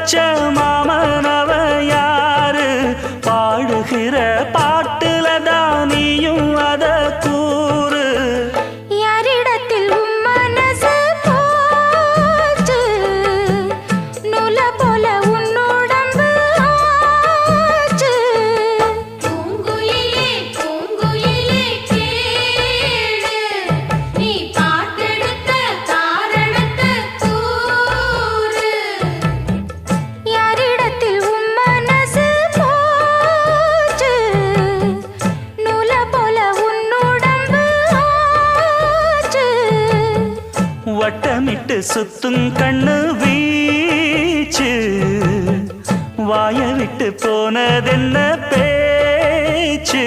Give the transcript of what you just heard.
வச்ச மாமனவ யாரு பாடுகிற பாட்டுல தானியும் அத கூறு யாரிடத்தில் உம் மனசு போச்சு நூல போல உன்னுடம்பு ஆச்சு பூங்குயிலே பூங்குயிலே கேளு நீ பாட்டெடுத்த காரணத்தை கூறு யாரிடத்தில் உம் மனசு போச்சு நூல போல உன்னுடம்பு ஆச்சு வட்டமிட்டு சுத்தும் கண்ணு வீச்சு வாய விட்டு போனதென்ன பேச்சு